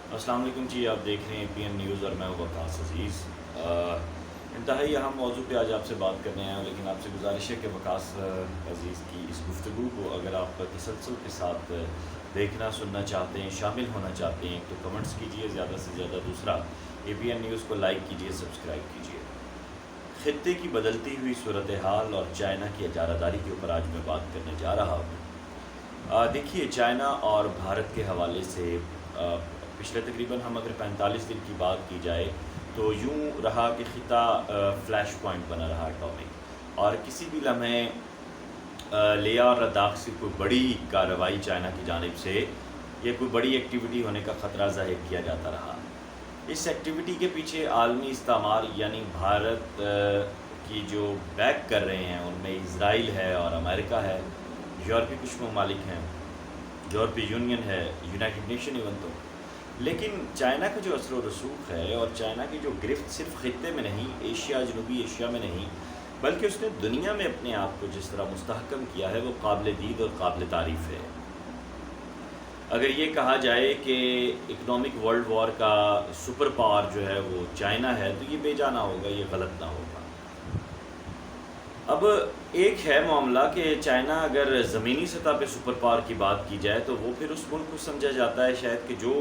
السلام علیکم جی، آپ دیکھ رہے ہیں پی ایم نیوز اور میں ہوں وقاص عزیز۔ انتہائی اہم موضوع پہ آج آپ سے بات کرنے آیا ہوں، لیکن آپ سے گزارش ہے کہ وقاص عزیز کی اس گفتگو کو اگر آپ تسلسل کے ساتھ دیکھنا سننا چاہتے ہیں، شامل ہونا چاہتے ہیں تو کمنٹس کیجئے زیادہ سے زیادہ۔ دوسرا، اے پی ایم نیوز کو لائک کیجئے، سبسکرائب کیجئے۔ خطے کی بدلتی ہوئی صورتحال اور چائنا کی اجارہ داری کے اوپر آج میں بات کرنے جا رہا ہوں۔ دیکھیے، چائنا اور بھارت کے حوالے سے پچھلے تقریباً ہم اگر 45 دن کی بات کی جائے تو یوں رہا کہ خطہ فلیش پوائنٹ بنا رہا اٹامک، اور کسی بھی لمحے لیا اور لداخ سے کوئی بڑی کارروائی چائنا کی جانب سے یا کوئی بڑی ایکٹیویٹی ہونے کا خطرہ ظاہر کیا جاتا رہا۔ اس ایکٹیویٹی کے پیچھے عالمی استعمار یعنی بھارت کی جو بیک کر رہے ہیں ان میں اسرائیل ہے اور امریکہ ہے، یورپی کچھ ممالک ہیں، یورپی یونین ہے، یونائٹڈ نیشن ایون تو۔ لیکن چائنا کا جو اثر و رسوخ ہے اور چائنا کی جو گرفت صرف خطے میں نہیں، ایشیا، جنوبی ایشیا میں نہیں، بلکہ اس نے دنیا میں اپنے آپ کو جس طرح مستحکم کیا ہے وہ قابل دید اور قابل تعریف ہے۔ اگر یہ کہا جائے کہ اکنامک ورلڈ وار کا سپر پاور جو ہے وہ چائنا ہے تو یہ بے جانا ہوگا، یہ غلط نہ ہوگا۔ اب ایک ہے معاملہ کہ چائنا اگر زمینی سطح پہ سپر پاور کی بات کی جائے تو وہ پھر اس ملک کو سمجھا جاتا ہے شاید کہ جو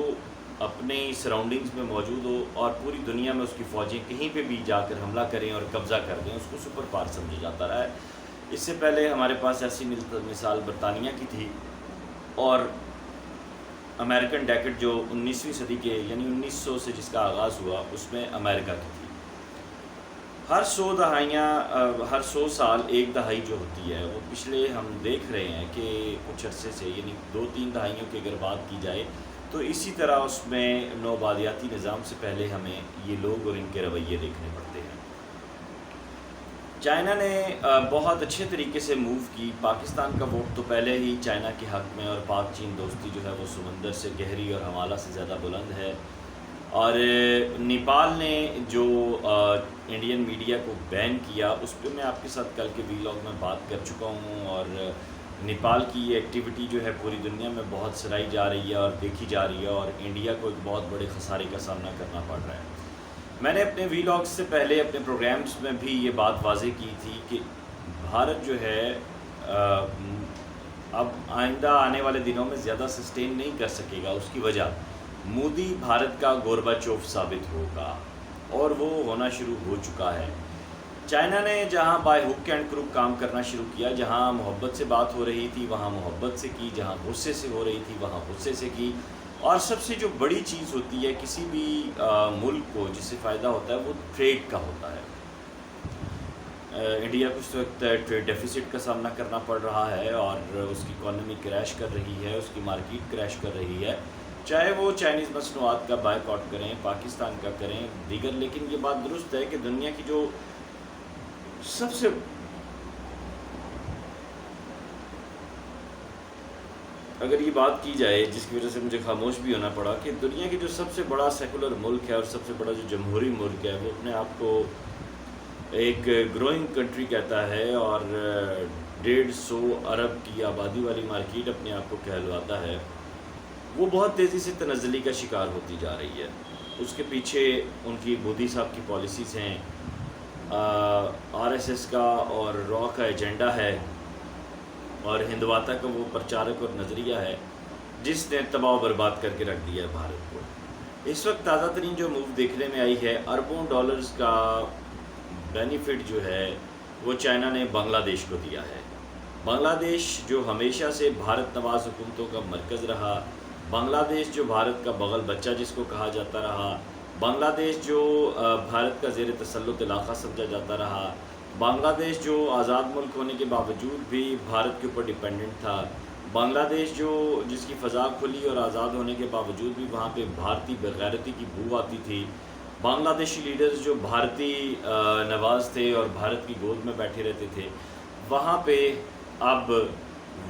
اپنی سراؤنڈنگز میں موجود ہو اور پوری دنیا میں اس کی فوجیں کہیں پہ بھی جا کر حملہ کریں اور قبضہ کر دیں، اس کو سپر پاور سمجھا جاتا رہا ہے۔ اس سے پہلے ہمارے پاس ایسی مثال برطانیہ کی تھی، اور امریکن ڈیکڈ جو 19ویں صدی کے یعنی 1900 سے جس کا آغاز ہوا اس میں امریکہ کی تھی۔ ہر 100 سال ایک دہائی جو ہوتی ہے وہ پچھلے ہم دیکھ رہے ہیں کہ کچھ عرصے سے یعنی 2-3 دہائیوں کی اگر بات کی جائے تو اسی طرح اس میں نوآبادیاتی نظام سے پہلے ہمیں یہ لوگ اور ان کے رویے دیکھنے پڑتے ہیں۔ چائنا نے بہت اچھے طریقے سے موو کی۔ پاکستان کا ووٹ تو پہلے ہی چائنا کے حق میں، اور پاک چین دوستی جو ہے وہ سمندر سے گہری اور حوالہ سے زیادہ بلند ہے۔ اور نیپال نے جو انڈین میڈیا کو بین کیا اس پہ میں آپ کے ساتھ کل کے ویلاگ میں بات کر چکا ہوں، اور نیپال کی یہ ایکٹیویٹی جو ہے پوری دنیا میں بہت سرائی جا رہی ہے اور دیکھی جا رہی ہے، اور انڈیا کو ایک بہت بڑے خسارے کا سامنا کرنا پڑ رہا ہے۔ میں نے اپنے ویلاگز سے پہلے اپنے پروگرامز میں بھی یہ بات واضح کی تھی کہ بھارت جو ہے اب آئندہ آنے والے دنوں میں زیادہ سسٹین نہیں کر سکے گا۔ اس کی وجہ مودی بھارت کا گورباچوف ثابت ہوگا، اور وہ ہونا شروع ہو چکا ہے۔ چائنا نے جہاں بائی ہک اینڈ کروک کام کرنا شروع کیا، جہاں محبت سے بات ہو رہی تھی وہاں محبت سے کی، جہاں غصے سے ہو رہی تھی وہاں غصے سے کی، اور سب سے جو بڑی چیز ہوتی ہے کسی بھی ملک کو جس سے فائدہ ہوتا ہے وہ ٹریڈ کا ہوتا ہے۔ انڈیا کو اس وقت ٹریڈ ڈیفیسٹ کا سامنا کرنا پڑ رہا ہے، اور اس کی اکانومی کریش کر رہی ہے، اس کی مارکیٹ کریش کر رہی ہے، چاہے وہ چائنیز مصنوعات کا بائیک آؤٹ کریں، پاکستان کا کریں، دیگر۔ لیکن یہ بات درست ہے کہ دنیا کی جو سب سے اگر یہ بات کی جائے جس کی وجہ سے مجھے خاموش بھی ہونا پڑا کہ دنیا کی جو سب سے بڑا سیکولر ملک ہے اور سب سے بڑا جو جمہوری ملک ہے وہ اپنے آپ کو ایک گروئنگ کنٹری کہتا ہے، اور 150 ارب کی آبادی والی مارکیٹ اپنے آپ کو کہلواتا ہے، وہ بہت تیزی سے تنزلی کا شکار ہوتی جا رہی ہے۔ اس کے پیچھے ان کی مودی صاحب کی پالیسیز ہیں، RSS کا اور را کا ایجنڈا ہے، اور ہندواتا کا وہ پرچارک اور نظریہ ہے جس نے تباہ و برباد کر کے رکھ دیا ہے بھارت کو۔ اس وقت تازہ ترین جو موو دیکھنے میں آئی ہے، اربوں ڈالرز کا بینیفٹ جو ہے وہ چائنا نے بنگلہ دیش کو دیا ہے۔ بنگلہ دیش جو ہمیشہ سے بھارت نواز حکومتوں کا مرکز رہا، بنگلہ دیش جو بھارت کا بغل بچہ جس کو کہا جاتا رہا، بنگلہ دیش جو بھارت کا زیر تسلط علاقہ سمجھا جاتا رہا، بنگلہ دیش جو آزاد ملک ہونے کے باوجود بھی بھارت کے اوپر ڈیپینڈنٹ تھا، بنگلہ دیش جس کی فضا کھلی اور آزاد ہونے کے باوجود بھی وہاں پہ بھارتی بغیرتی کی بو آتی تھی، بنگلہ دیشی لیڈرز جو بھارتی نواز تھے اور بھارت کی گود میں بیٹھے رہتے تھے، وہاں پہ اب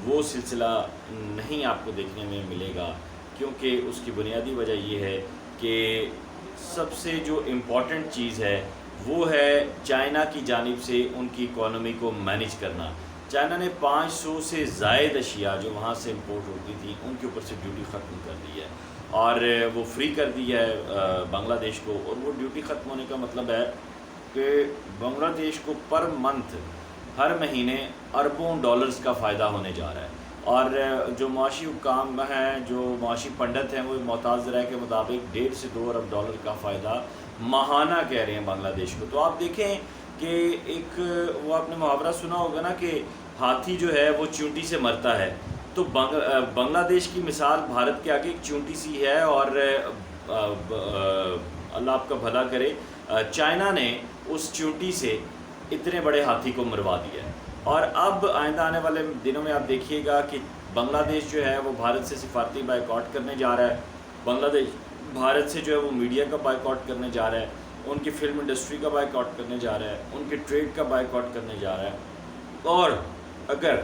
وہ سلسلہ نہیں آپ کو دیکھنے میں ملے گا، کیونکہ اس کی بنیادی وجہ یہ ہے کہ سب سے جو امپورٹنٹ چیز ہے وہ ہے چائنا کی جانب سے ان کی اکانومی کو مینیج کرنا۔ چائنا نے 500 سے زائد اشیاء جو وہاں سے امپورٹ ہوتی تھی ان کے اوپر سے ڈیوٹی ختم کر دی ہے۔ اور وہ فری کر دی ہے بنگلہ دیش کو، اور وہ ڈیوٹی ختم ہونے کا مطلب ہے کہ بنگلہ دیش کو پر منتھ ہر مہینے اربوں ڈالرز کا فائدہ ہونے جا رہا ہے۔ اور جو معاشی حکام ہیں، جو معاشی پنڈت ہیں، وہ معتز رائے کے مطابق 1.5 سے 2 ارب ڈالر کا فائدہ ماہانہ کہہ رہے ہیں بنگلہ دیش کو۔ تو آپ دیکھیں کہ ایک وہ آپ نے محاورہ سنا ہوگا نا کہ ہاتھی جو ہے وہ چونٹی سے مرتا ہے، تو بنگلہ دیش کی مثال بھارت کے آگے ایک چونٹی سی ہے، اور اللہ آپ کا بھلا کرے، چائنا نے اس چونٹی سے اتنے بڑے ہاتھی کو مروا دیا ہے۔ اور اب آئندہ آنے والے دنوں میں آپ دیکھیے گا کہ بنگلہ دیش جو ہے وہ بھارت سے سفارتی بائیکاٹ کرنے جا رہا ہے، بنگلہ دیش بھارت سے جو ہے وہ میڈیا کا بائیکاٹ کرنے جا رہا ہے، ان کی فلم انڈسٹری کا بائیکاٹ کرنے جا رہا ہے، ان کے ٹریڈ کا بائیکاٹ کرنے جا رہا ہے۔ اور اگر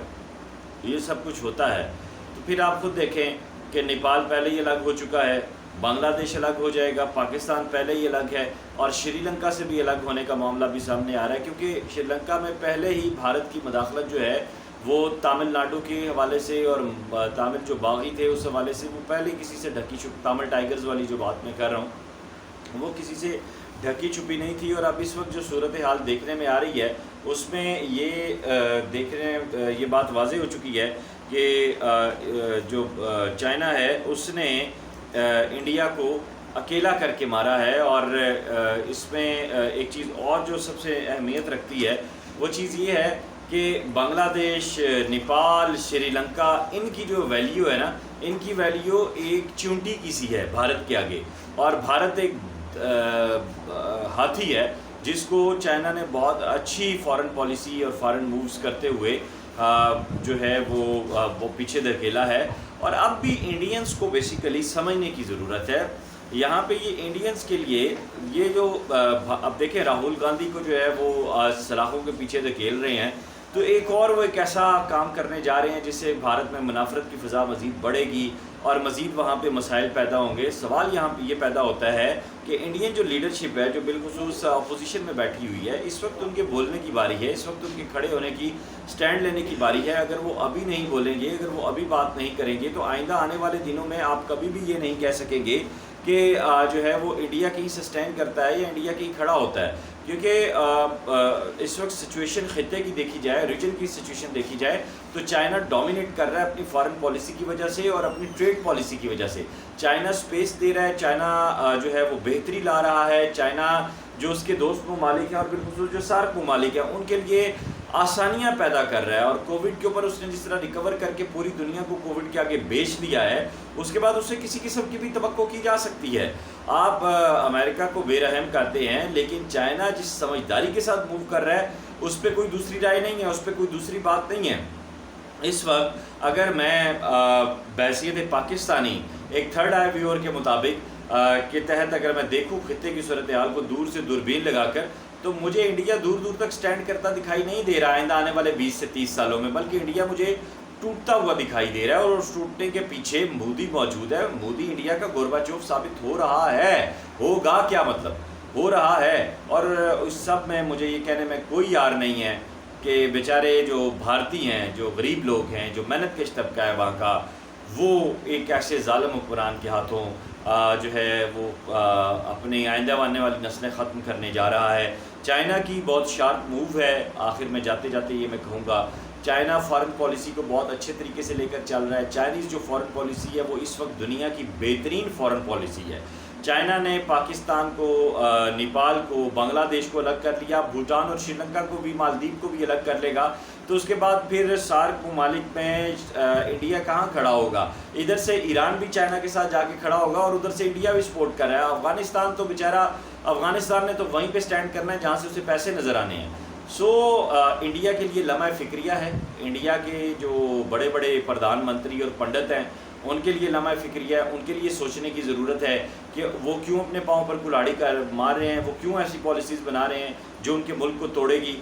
یہ سب کچھ ہوتا ہے تو پھر آپ خود دیکھیں کہ نیپال پہلے ہی الگ ہو چکا ہے، بنگلہ دیش الگ ہو جائے گا، پاکستان پہلے ہی الگ ہے، اور شری لنکا سے بھی الگ ہونے کا معاملہ بھی سامنے آ رہا ہے، کیونکہ شری لنکا میں پہلے ہی بھارت کی مداخلت جو ہے وہ تامل ناڈو کے حوالے سے، اور تامل جو باغی تھے اس حوالے سے، وہ پہلے کسی سے ڈھکی چھپی، تامل ٹائیگرز والی جو بات میں کر رہا ہوں، وہ کسی سے ڈھکی چھپی نہیں تھی۔ اور اب اس وقت جو صورتحال دیکھنے میں آ رہی ہے اس میں یہ بات واضح ہو چکی ہے کہ جو چائنا ہے اس نے انڈیا کو اکیلا کر کے مارا ہے۔ اور اس میں ایک چیز اور جو سب سے اہمیت رکھتی ہے وہ چیز یہ ہے کہ بنگلہ دیش، نیپال، شری لنکا، ان کی جو ویلیو ہے نا، ان کی ویلیو ایک چونٹی کی سی ہے بھارت کے آگے، اور بھارت ایک ہاتھی ہے جس کو چائنا نے بہت اچھی فارن پالیسی اور فارن مووز کرتے ہوئے جو ہے وہ پیچھے دھکیلا ہے۔ اور اب بھی انڈینز کو بیسیکلی سمجھنے کی ضرورت ہے یہاں پہ۔ یہ انڈینز کے لیے یہ جو اب دیکھیں راہل گاندھی کو جو ہے وہ سلاخوں کے پیچھے دھکیل رہے ہیں، تو وہ ایک ایسا کام کرنے جا رہے ہیں جس سے بھارت میں منافرت کی فضا مزید بڑھے گی اور مزید وہاں پہ مسائل پیدا ہوں گے۔ سوال یہاں پہ یہ پیدا ہوتا ہے کہ انڈین جو لیڈرشپ ہے، جو بالخصوص اپوزیشن میں بیٹھی ہوئی ہے، اس وقت ان کے بولنے کی باری ہے، اس وقت ان کے کھڑے ہونے کی، سٹینڈ لینے کی باری ہے۔ اگر وہ ابھی نہیں بولیں گے، اگر وہ ابھی بات نہیں کریں گے، تو آئندہ آنے والے دنوں میں آپ کبھی بھی یہ نہیں کہہ سکیں گے کہ جو ہے وہ انڈیا کہیں سسٹین کرتا ہے یا انڈیا کہیں کھڑا ہوتا ہے، کیونکہ اس وقت سچویشن خطے کی دیکھی جائے، ریجن کی سچویشن دیکھی جائے، تو چائنا ڈومینیٹ کر رہا ہے اپنی فارن پالیسی کی وجہ سے اور اپنی ٹریڈ پالیسی کی وجہ سے۔ چائنا سپیس دے رہا ہے، چائنا جو ہے وہ بہتری لا رہا ہے، چائنا جو اس کے دوست ممالک ہیں اور بالخصوص جو سارک ممالک ہیں ان کے لیے آسانیاں پیدا کر رہا ہے۔ اور کووڈ کے اوپر اس نے جس طرح ریکور کر کے پوری دنیا کو کووڈ کے آگے بیچ دیا ہے، اس کے بعد اس سے کسی قسم کی بھی توقع کی جا سکتی ہے۔ آپ امریکہ کو بے رحم کرتے ہیں، لیکن چائنا جس سمجھداری کے ساتھ موو کر رہا ہے اس پہ کوئی دوسری رائے نہیں ہے، اس پہ کوئی دوسری بات نہیں ہے۔ اس وقت اگر میں بحیثیت پاکستانی ایک تھرڈ آئی ویور کے مطابق کے تحت اگر میں دیکھوں خطے کی صورتحال کو دور سے دوربین لگا کر، تو مجھے انڈیا دور دور تک سٹینڈ کرتا دکھائی نہیں دے رہا آئندہ آنے والے 20 سے 30 سالوں میں، بلکہ انڈیا مجھے ٹوٹتا ہوا دکھائی دے رہا ہے، اور اس ٹوٹنے کے پیچھے مودی موجود ہے۔ مودی انڈیا کا گورباچوف ثابت ہو رہا ہے، ہوگا کیا مطلب، ہو رہا ہے۔ اور اس سب میں مجھے یہ کہنے میں کوئی یار نہیں ہے کہ بیچارے جو بھارتی ہیں، جو غریب لوگ ہیں، جو محنت کش طبقہ ہے وہاں کا، وہ ایک ایسے ظالم حکمران کے ہاتھوں جو ہے وہ اپنی آئندہ آنے والی نسلیں ختم کرنے جا رہا ہے۔ چائنا کی بہت شارپ موو ہے۔ آخر میں جاتے جاتے یہ میں کہوں گا، چائنا فارن پالیسی کو بہت اچھے طریقے سے لے کر چل رہا ہے۔ چائنیز جو فارن پالیسی ہے وہ اس وقت دنیا کی بہترین فارن پالیسی ہے۔ چائنا نے پاکستان کو، نیپال کو، بنگلہ دیش کو الگ کر لیا، بھوٹان اور شری لنکا کو بھی، مالدیپ کو بھی الگ کر لے گا، تو اس کے بعد پھر سارک ممالک میں انڈیا کہاں کھڑا ہوگا؟ ادھر سے ایران بھی چائنا کے ساتھ جا کے کھڑا ہوگا اور ادھر سے انڈیا بھی سپورٹ کر رہا ہے۔ افغانستان تو بیچارہ، افغانستان نے تو وہیں پہ سٹینڈ کرنا ہے جہاں سے اسے پیسے نظر آنے ہیں۔ انڈیا کے لیے لمحہ فکریہ ہے، انڈیا کے جو بڑے بڑے پردھان منتری اور پنڈت ہیں ان کے لیے لمحہ فکریہ ہے، ان کے لیے سوچنے کی ضرورت ہے کہ وہ کیوں اپنے پاؤں پر کلاڑی کر مار رہے ہیں، وہ کیوں ایسی پالیسیز بنا رہے ہیں جو ان کے ملک کو توڑے گی۔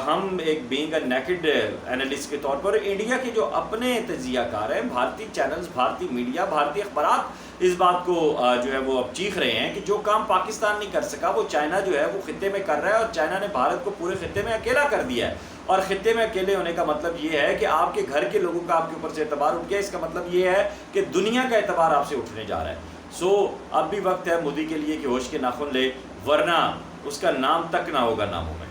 ہم ایک بینگ اے نیکڈ اینالسٹ کے طور پر انڈیا کے جو اپنے تجزیہ کار ہیں، بھارتی چینلز، بھارتی میڈیا، بھارتی اخبارات اس بات کو جو ہے وہ اب چیخ رہے ہیں کہ جو کام پاکستان نہیں کر سکا وہ چائنا جو ہے وہ خطے میں کر رہا ہے، اور چائنا نے بھارت کو پورے خطے میں اکیلا کر دیا ہے۔ اور خطے میں اکیلے ہونے کا مطلب یہ ہے کہ آپ کے گھر کے لوگوں کا آپ کے اوپر سے اعتبار اٹھ گیا، اس کا مطلب یہ ہے کہ دنیا کا اعتبار آپ سے اٹھنے جا رہا ہے۔ سو اب بھی وقت ہے مودی کے لیے کہ ہوش کے ناخن لے، ورنہ اس کا نام تک نہ ہوگا ناموں میں۔